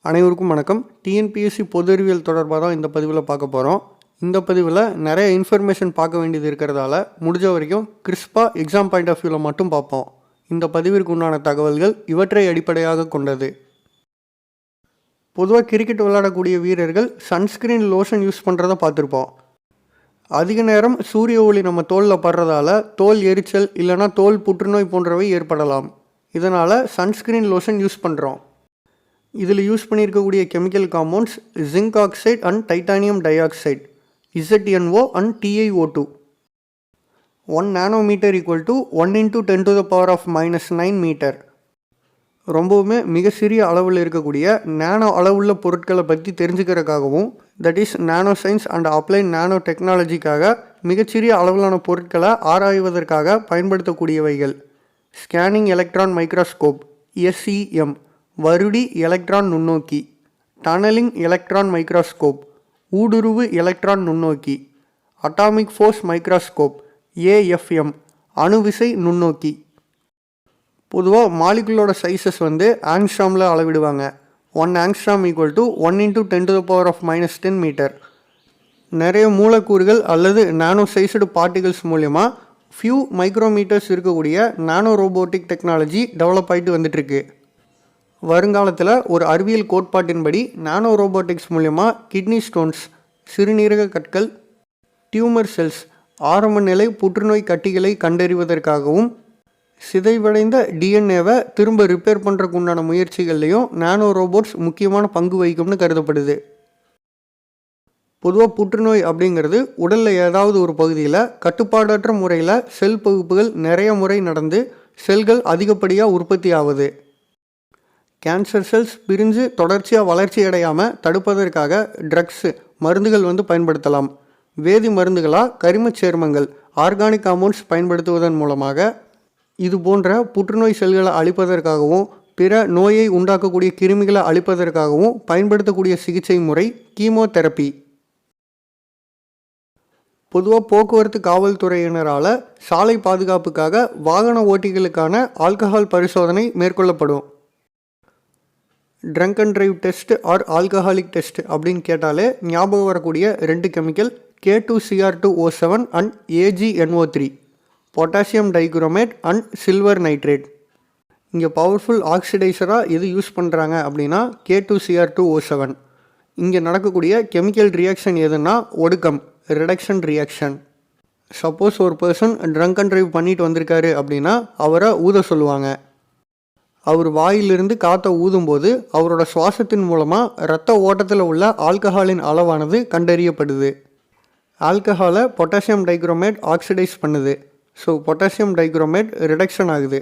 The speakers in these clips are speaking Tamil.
அனைவருக்கும் வணக்கம். டிஎன்பிஎஸ்சி பொது அறிவியல் தொடர்பாக தான் இந்த பதிவில் பார்க்க போகிறோம். இந்த பதிவில் நிறைய இன்ஃபர்மேஷன் பார்க்க வேண்டியது இருக்கிறதால முடிஞ்ச வரைக்கும் கிறிஸ்பாக எக்ஸாம் பாயிண்ட் ஆஃப் வியூவில் மட்டும் பார்ப்போம். இந்த பதிவிற்கு உண்டான தகவல்கள் இவற்றை அடிப்படையாக கொண்டது. பொதுவாக கிரிக்கெட் விளையாடக்கூடிய வீரர்கள் சன்ஸ்க்ரீன் லோஷன் யூஸ் பண்ணுறதை பார்த்துருப்போம். அதிக நேரம் சூரிய ஒளி நம்ம தோலில் படுறதால தோல் எரிச்சல் இல்லைனா தோல் புற்றுநோய் போன்றவை ஏற்படலாம். இதனால் சன்ஸ்க்ரீன் லோஷன் யூஸ் பண்ணுறோம். இதில் யூஸ் பண்ணியிருக்கக்கூடிய chemical compounds zinc oxide and titanium dioxide, ZnO and TiO2. 1 nanometre equal to 1 × 10⁻⁻⁹ metre. ரொம்பவுமே மிக சிறிய அளவில் இருக்கக்கூடிய நானோ அளவுள்ள பொருட்களை பற்றி தெரிஞ்சுக்கிறதுக்காகவும், that is nano science and applied nano டெக்னாலஜிக்காக மிகச்சிறிய அளவிலான பொருட்களை ஆராய்வதற்காக பயன்படுத்தக்கூடியவைகள் ஸ்கேனிங் எலக்ட்ரான் மைக்ரோஸ்கோப் SEM, வருடி எலக்ட்ரான் நுண்ணோக்கி, டனலிங் எலக்ட்ரான் மைக்ரோஸ்கோப், ஊடுருவு எலக்ட்ரான் நுண்ணோக்கி, அட்டாமிக் ஃபோர்ஸ் மைக்ரோஸ்கோப் AFM, அணுவிசை நுண்ணோக்கி. பொதுவாக மாலிகுலோட சைஸஸ் ஆங்ஸ்ட்ராமில் அளவிடுவாங்க. 1 ஆங்ஸ்ட்ராம் ஈக்குவல் டு 1 × 10⁻⁻⁰ மீட்டர். நிறைய மூலக்கூறுகள் அல்லது நானோ சைஸ்டு பார்ட்டிகல்ஸ் மூலயமா ஃபியூ மைக்ரோமீட்டர்ஸ் இருக்கக்கூடிய நானோ ரோபோட்டிக் டெக்னாலஜி டெவலப் ஆகிட்டு வந்துட்டுருக்கு. வருங்காலத்தில் ஒரு அறிவியல் கோட்பாட்டின்படி நானோ ரோபோட்டிக்ஸ் மூலயமா கிட்னி ஸ்டோன்ஸ், சிறுநீரக கற்கள், டியூமர் செல்ஸ், ஆரம்ப நிலை புற்றுநோய் கட்டிகளை கண்டறிவதற்காகவும் சிதைவடைந்த டிஎன்ஏவை திரும்ப ரிப்பேர் பண்ணுறதுக்கு உண்டான முயற்சிகள்லையும் நானோ ரோபோட்ஸ் முக்கியமான பங்கு வகிக்கும்னு கருதப்படுது. பொதுவாக புற்றுநோய் அப்படிங்கிறது உடலில் ஏதாவது ஒரு பகுதியில் கட்டுப்பாடற்ற முறையில் செல் பகுப்புகள் நிறைய முறை நடந்து செல்கள் அதிகப்படியாக உற்பத்தி ஆகுது. கேன்சர் செல்ஸ் பிரிஞ்சு தொடர்ச்சியாக வளர்ச்சி அடையாமல் தடுப்பதற்காக ட்ரக்ஸு மருந்துகள் பயன்படுத்தலாம். வேதி மருந்துகளாக கரிமச் சேர்மங்கள் ஆர்கானிக் காம்பவுண்ட்ஸ் பயன்படுத்துவதன் மூலமாக இது போன்ற புற்றுநோய் செல்களை அழிப்பதற்காகவும் பிற நோயை உண்டாக்கக்கூடிய கிருமிகளை அழிப்பதற்காகவும் பயன்படுத்தக்கூடிய சிகிச்சை முறை கீமோதெரப்பி. பொதுவாக போக்குவரத்து காவல்துறையினரால் சாலை பாதுகாப்புக்காக வாகன ஓட்டிகளுக்கான ஆல்கஹால் பரிசோதனை மேற்கொள்ளப்படும். Drunk and drive test or alcoholic test அப்படின்னு கேட்டாலே ஞாபகம் வரக்கூடிய 2 chemical K2Cr2O7 and AgNO3, potassium dichromate and silver nitrate. இங்கே பவர்ஃபுல் ஆக்சிடைசராக எது யூஸ் பண்ணுறாங்க அப்படின்னா K2Cr2O7. இங்கே நடக்கக்கூடிய கெமிக்கல் ரியாக்ஷன் எதுனா ஒடுக்கம், ரிடக்ஷன் ரியாக்ஷன். சப்போஸ் ஒரு பர்சன் ட்ரங்க் அண்ட் டிரைவ் பண்ணிட்டு வந்திருக்காரு அப்படின்னா அவரை ஊத சொல்லுவாங்க. அவர் வாயிலிருந்து காற்றை ஊதும்போது அவரோட சுவாசத்தின் மூலமாக இரத்த ஓட்டத்தில் உள்ள ஆல்கஹாலின் அளவானது கண்டறியப்படுது. ஆல்கஹாலை பொட்டாசியம் டைகுரோமேட் ஆக்சிடைஸ் பண்ணுது. ஸோ பொட்டாசியம் டைகுரோமேட் ரிடக்ஷன் ஆகுது.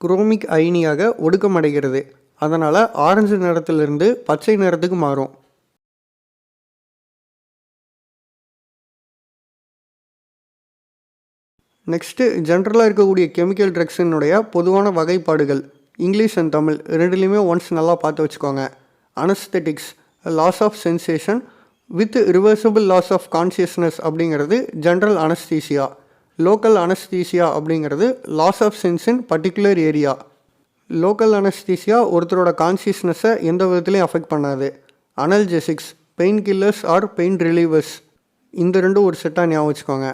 குரோமிக் அயனியாக ஒடுக்கமடைகிறது. அதனால் ஆரஞ்சு நிறத்திலிருந்து பச்சை நிறத்துக்கு மாறும். நெக்ஸ்ட்டு ஜென்ரலாக இருக்கக்கூடிய கெமிக்கல் ட்ரக்ஸினுடைய பொதுவான வகைப்பாடுகள் இங்கிலீஷ் அண்ட் தமிழ் ரெண்டுலேயுமே ஒன்ஸ் நல்லா பார்த்து வச்சுக்கோங்க. Anaesthetics, loss of sensation with reversible loss of consciousness அப்படிங்கிறது ஜென்ரல் அனஸ்தீசியா. லோக்கல் அனஸ்தீசியா அப்படிங்கிறது loss of sense in particular area. Local anaesthesia ஒருத்தரோட கான்சியஸ்னஸை எந்த விதத்துலையும் அஃபெக்ட் பண்ணாது. Analgesics, pain killers or pain relievers, இந்த ரெண்டும் ஒரு செட்டாக ஞாபகம் வச்சுக்கோங்க.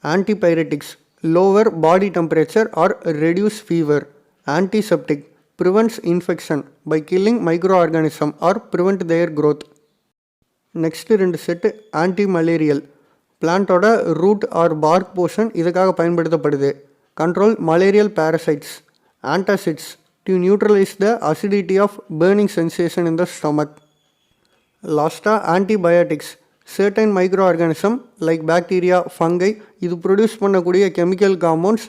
Antipyretics, lower body temperature or reduce fever. Antiseptic, prevents infection by killing microorganism or prevent their growth. Next 2 set anti malarial, பிளான்ட்டோட ரூட் ஆர் பார்க் போர்ஷன் இதுக்காக பயன்படுத்தப்படுது. Control malarial parasites. Antacids, to neutralise the acidity of burning sensation in the stomach. லாஸ்ட்டாக antibiotics, certain micro organism like bacteria, fungi இது ப்ரொடியூஸ் பண்ணக்கூடிய chemical compounds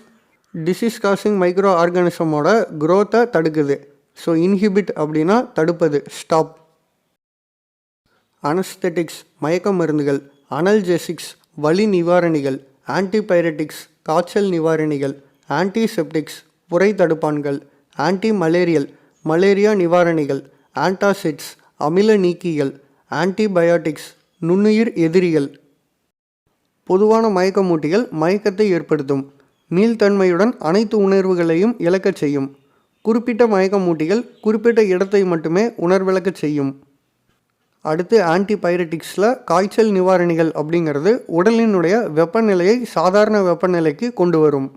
disease causing micro ஆர்கானிசமோட க்ரோத்தை தடுக்குது. ஸோ இன்ஹிபிட் அப்படின்னா தடுப்பது, ஸ்டாப். அனஸ்தெட்டிக்ஸ் மயக்க மருந்துகள், அனல்ஜெசிக்ஸ் வலி நிவாரணிகள், ஆன்டிபைரட்டிக்ஸ் காய்ச்சல் நிவாரணிகள், ஆன்டிசெப்டிக்ஸ் புரை தடுப்பான்கள், ஆன்டி மலேரியல் மலேரியா நிவாரணிகள், ஆன்டாசிட்ஸ் அமில நீக்கிகள், ஆன்டிபயோட்டிக்ஸ் நுண்ணுயிர் எதிரிகள். பொதுவான மயக்கமூட்டிகள் மயக்கத்தை ஏற்படுத்தும். மீள்தன்மையுடன் அனைத்து உணர்வுகளையும் இழக்கச் செய்யும். குறிப்பிட்ட மயக்கமூட்டிகள் குறிப்பிட்ட இடத்தை மட்டுமே உணர்விழக்க செய்யும். அடுத்து ஆன்டிபைரட்டிக்ஸில் காய்ச்சல் நிவாரணிகள் அப்படிங்கிறது உடலினுடைய வெப்பநிலையை சாதாரண வெப்பநிலைக்கு கொண்டு வரும்.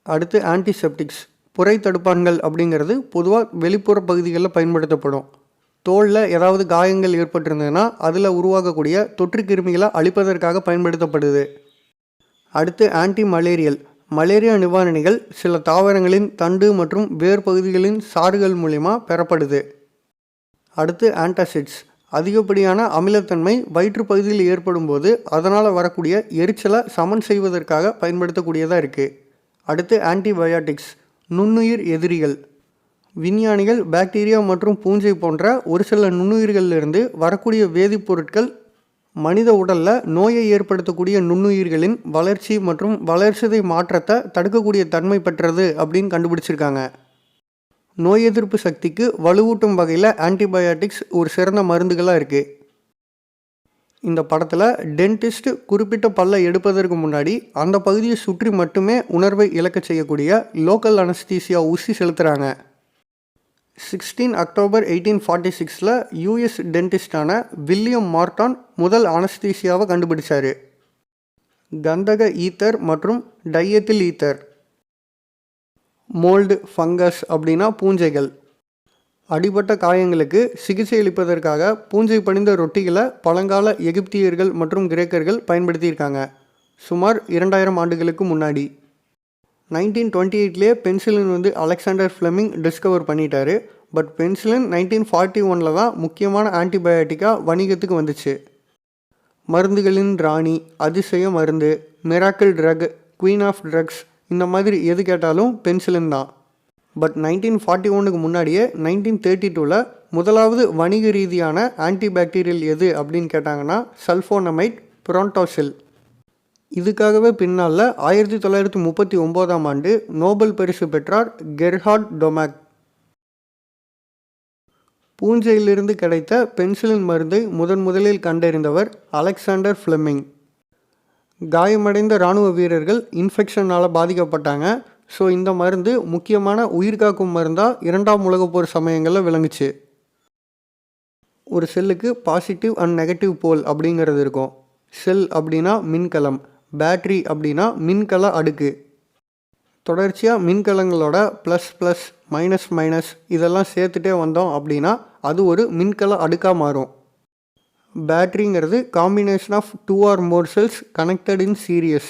அடுத்து ஆன்டிசெப்டிக்ஸ் புரை தடுப்பான்கள் அப்படிங்கிறது பொதுவாக வெளிப்புற பகுதிகளில் பயன்படுத்தப்படும். தோலில் ஏதாவது காயங்கள் ஏற்பட்டிருந்ததுன்னா அதில் உருவாகக்கூடிய தொற்று கிருமிகளை அழிப்பதற்காக பயன்படுத்தப்படுது. அடுத்து ஆன்டி மலேரியல் மலேரியா நிவாரணிகள் சில தாவரங்களின் தண்டு மற்றும் வேர் பகுதிகளின் சாறுகள் மூலிமா பெறப்படுது. அடுத்து ஆன்டாசிட்ஸ் அதிகப்படியான அமிலத்தன்மை வயிற்று பகுதியில் ஏற்படும் போது அதனால் வரக்கூடிய எரிச்சலை சமன் செய்வதற்காக பயன்படுத்தக்கூடியதாக இருக்குது. அடுத்து ஆன்டிபயாட்டிக்ஸ் நுண்ணுயிர் எதிரிகள் விஞ்ஞானிகள் பாக்டீரியா மற்றும் பூஞ்சை போன்ற ஒரு சில நுண்ணுயிர்களிலிருந்து வரக்கூடிய வேதிப்பொருட்கள் மனித உடலில் நோயை ஏற்படுத்தக்கூடிய நுண்ணுயிர்களின் வளர்ச்சி மற்றும் வளர்சிதை மாற்றத்தை தடுக்கக்கூடிய தன்மை பெற்றது அப்படின்னு கண்டுபிடிச்சிருக்காங்க. நோய் எதிர்ப்பு சக்திக்கு வலுவூட்டும் வகையில் ஆன்டிபயாட்டிக்ஸ் ஒரு சிறந்த மருந்துகளாக இருக்குது. இந்த படத்தில் டென்டிஸ்ட் குறிப்பிட்ட பல்லை எடுப்பதற்கு முன்னாடி அந்த பகுதியை சுற்றி மட்டுமே உணர்வை இழக்க செய்யக்கூடிய லோக்கல் அனஸ்தீசியா ஊசி செலுத்துகிறாங்க. 16 அக்டோபர் 1846 யூஎஸ் டென்டிஸ்டான வில்லியம் மார்டான் முதல் அனஸ்தீசியாவை கண்டுபிடிச்சார். கந்தக ஈத்தர் மற்றும் டையத்தில் ஈத்தர். மோல்டு ஃபங்கஸ் அப்படின்னா பூஞ்சைகள். அடிபட்ட காயங்களுக்கு சிகிச்சை அளிப்பதற்காக பூஞ்சை படிந்த ரொட்டிகளை பழங்கால எகிப்தியர்கள் மற்றும் கிரேக்கர்கள் பயன்படுத்தியிருக்காங்க சுமார் 2000 ஆண்டுகளுக்கு முன்னாடி. 1928 பென்சிலின் அலெக்சாண்டர் ஃப்ளெமிங் டிஸ்கவர் பண்ணிட்டாரு. பட் பென்சிலின் 1941 தான் முக்கியமான ஆன்டிபயோட்டிக்காக வணிகத்துக்கு வந்துச்சு. மருந்துகளின் ராணி, அதிசய மருந்து, miracle drug, queen of drugs இந்த மாதிரி எது கேட்டாலும் பென்சிலின் தான். பட் 1941க்கு முன்னாடியே 1932 முதலாவது வணிக ரீதியான ஆன்டிபாக்டீரியல் எது அப்படின்னு கேட்டாங்கன்னா சல்ஃபோனமைட் புரோண்டோசில். இதுக்காகவே பின்னால் 1939 ஆண்டு நோபல் பரிசு பெற்றார் கெர்ஹார்ட் டொமாக். பூஞ்சையிலிருந்து கிடைத்த பென்சிலின் மருந்தை முதலில் கண்டறிந்தவர் அலெக்சாண்டர் ஃப்ளெமிங். காயமடைந்த இராணுவ வீரர்கள் இன்ஃபெக்ஷனால் பாதிக்கப்பட்டாங்க. ஸோ இந்த மருந்து முக்கியமான உயிர்காக்கும் மருந்தாக 2ஆம் உலகப் போர் சமயங்களில் விளங்குச்சு. ஒரு செல்லுக்கு பாசிட்டிவ் அண்ட் நெகட்டிவ் போல் அப்படிங்கிறது இருக்கும். செல் அப்படின்னா மின்கலம், பேட்ரி அப்படின்னா மின்கல அடுக்கு. தொடர்ச்சியாக மின்கலங்களோட ப்ளஸ் ப்ளஸ் மைனஸ் மைனஸ் இதெல்லாம் சேர்த்துட்டே வந்தோம் அப்படின்னா அது ஒரு மின்கல அடுக்காக மாறும். பேட்ரிங்கிறது combination of 2 or more cells connected in series.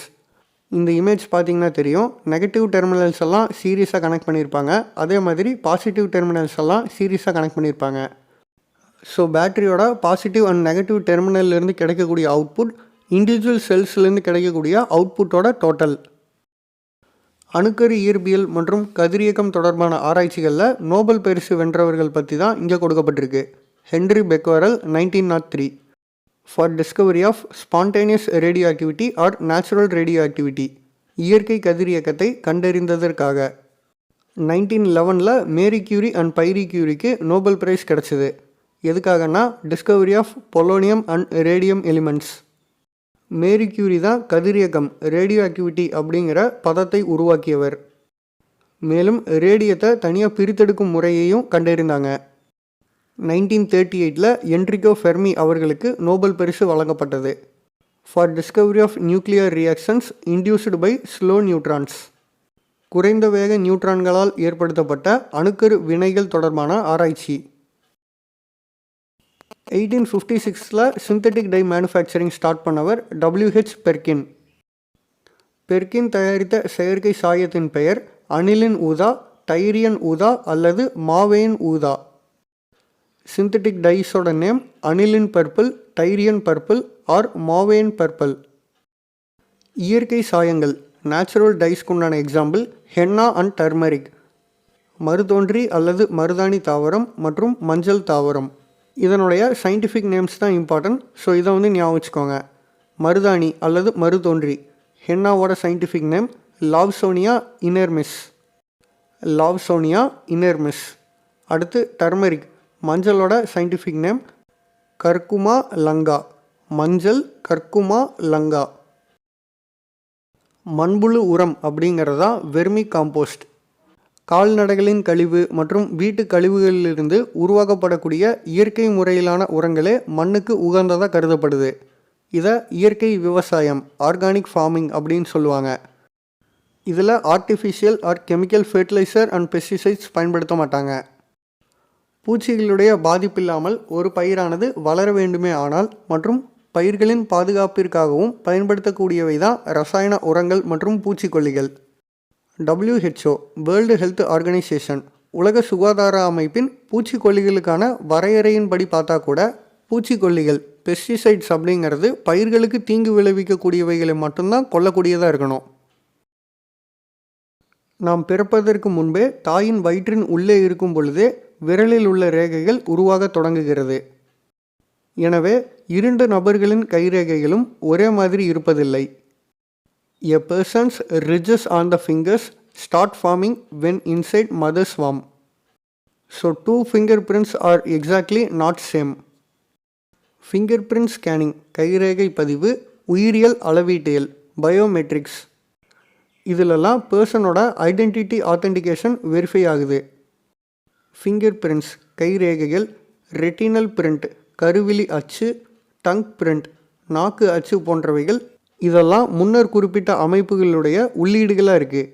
இந்த இமேஜ் பார்த்திங்கன்னா தெரியும். நெகட்டிவ் டெர்மினல்ஸ் எல்லாம் சீரியஸாக கனெக்ட் பண்ணியிருப்பாங்க. அதே மாதிரி பாசிட்டிவ் டெர்மினல்ஸ் எல்லாம் சீரியஸாக கனெக்ட் பண்ணியிருப்பாங்க. ஸோ பேட்டரியோட பாசிட்டிவ் அண்ட் நெகட்டிவ் டெர்மினல்லேருந்து கிடைக்கக்கூடிய அவுட்புட் இண்டிவிஜுவல் செல்ஸ்லேருந்து கிடைக்கக்கூடிய அவுட்புட்டோட டோட்டல். அணுக்கரு இயற்பியல் மற்றும் கதிரியக்கம் தொடர்பான ஆராய்ச்சிகளில் நோபல் பரிசு வென்றவர்கள் பற்றி தான் இங்கே கொடுக்கப்பட்டிருக்கு. Henry Becquerel 1903 for discovery of spontaneous radioactivity or natural radioactivity, இயற்கை கதிரியக்கத்தை கண்டறிந்ததற்காக. 1911 மேரி கியூரி அண்ட் பைரி கியூரிக்கு நோபல் பிரைஸ் கிடச்சிது. எதுக்காகனா discovery of polonium and radium elements. Marie Curie தான் கதிரியக்கம் ரேடியோ ஆக்டிவிட்டி அப்படிங்கிற பதத்தை உருவாக்கியவர். மேலும் ரேடியத்தை தனியாக பிரித்தெடுக்கும் முறையையும் கண்டறிந்தாங்க. 1938 என்ரிகோ ஃபெர்மி அவர்களுக்கு நோபல் பரிசு வழங்கப்பட்டது for discovery of nuclear reactions induced by slow neutrons. குறைந்த வேக நியூட்ரான்களால் ஏற்படுத்தப்பட்ட அணுக்கரு வினைகள் தொடர்பான ஆராய்ச்சி. 1856 சிந்தட்டிக் டை மேனுஃபேக்சரிங் ஸ்டார்ட் பண்ணவர் WH பெர்கின். பெர்கின் தயாரித்த செயற்கை சாயத்தின் பெயர் அனிலின் ஊதா, டைரியன் ஊதா அல்லது மாவேன் ஊதா. சிந்தட்டிக் டைஸோட name aniline purple, Tyrian purple or mauve purple. இயற்கை சாயங்கள் நேச்சுரல் டைஸ்க்குண்டான எக்ஸாம்பிள் ஹென்னா அண்ட் டர்மரிக். மருதோன்றி அல்லது மருதாணி தாவரம் மற்றும் மஞ்சள் தாவரம். இதனுடைய சயின்டிஃபிக் நேம்ஸ் தான் இம்பார்ட்டன்ட். ஸோ இதை ஞாபகம் வச்சுக்கோங்க. மருதாணி அல்லது மருதோன்றி. ஹென்னாவோட சயின்டிஃபிக் நேம் லாவ்சோனியா இனர்மிஸ். Lawsonia inermis. அடுத்து டர்மரிக். மஞ்சளோட சயின்டிஃபிக் நேம் கர்குமா லங்கா. மஞ்சள் கர்குமா லங்கா. மண்புழு உரம் அப்படிங்கிறதா வெர்மி காம்போஸ்ட். கால்நடைகளின் கழிவு மற்றும் வீட்டு கழிவுகளிலிருந்து உருவாக்கப்படக்கூடிய இயற்கை முறையிலான உரங்களே மண்ணுக்கு உகந்ததாக கருதப்படுது. இதை இயற்கை விவசாயம், ஆர்கானிக் ஃபார்மிங் அப்படின்னு சொல்லுவாங்க. இதில் artificial or chemical fertiliser and pesticides பயன்படுத்த மாட்டாங்க. பூச்சிகளுடைய பாதிப்பில்லாமல் ஒரு பயிரானது வளர வேண்டுமே ஆனால் மற்றும் பயிர்களின் பாதுகாப்பிற்காகவும் பயன்படுத்தக்கூடியவை தான் ரசாயன உரங்கள் மற்றும் பூச்சிக்கொல்லிகள். WHO வேர்ல்டு ஹெல்த் ஆர்கனைசேஷன் உலக சுகாதார அமைப்பின் பூச்சிக்கொல்லிகளுக்கான வரையறையின்படி பார்த்தா கூட பூச்சிக்கொல்லிகள் பெஸ்டிசைட்ஸ் அப்படிங்கிறது பயிர்களுக்கு தீங்கு விளைவிக்கக்கூடியவைகளை மட்டும்தான் கொல்லக்கூடியதாக இருக்கணும். நாம் பிறப்பதற்கு முன்பே தாயின் வயிற்றின் உள்ளே இருக்கும் பொழுதே விரலில் உள்ள ரேகைகள் உருவாக தொடங்குகிறது. எனவே 2 நபர்களின் கைரேகைகளும் ஒரே மாதிரி இருப்பதில்லை. A person's ridges on the fingers start forming when inside mother's womb. So 2 fingerprints are exactly not same. Fingerprint scanning கைரேகை பதிவு, உயிரியல் அளவீட்டியல் பயோமெட்ரிக்ஸ் இதிலெல்லாம் பர்சனோட ஐடென்டிட்டி ஆத்தென்டிகேஷன் வெரிஃபை ஆகுது. ஃபிங்கர் பிரிண்ட்ஸ் கைரேகைகள், ரெட்டினல் பிரிண்ட் கருவிழி அச்சு, டங் பிரிண்ட் நாக்கு அச்சு போன்றவைகள் இதெல்லாம் முன்னர் குறிப்பிட்ட அமைப்புகளுடைய உள்ளீடுகளாக இருக்குது.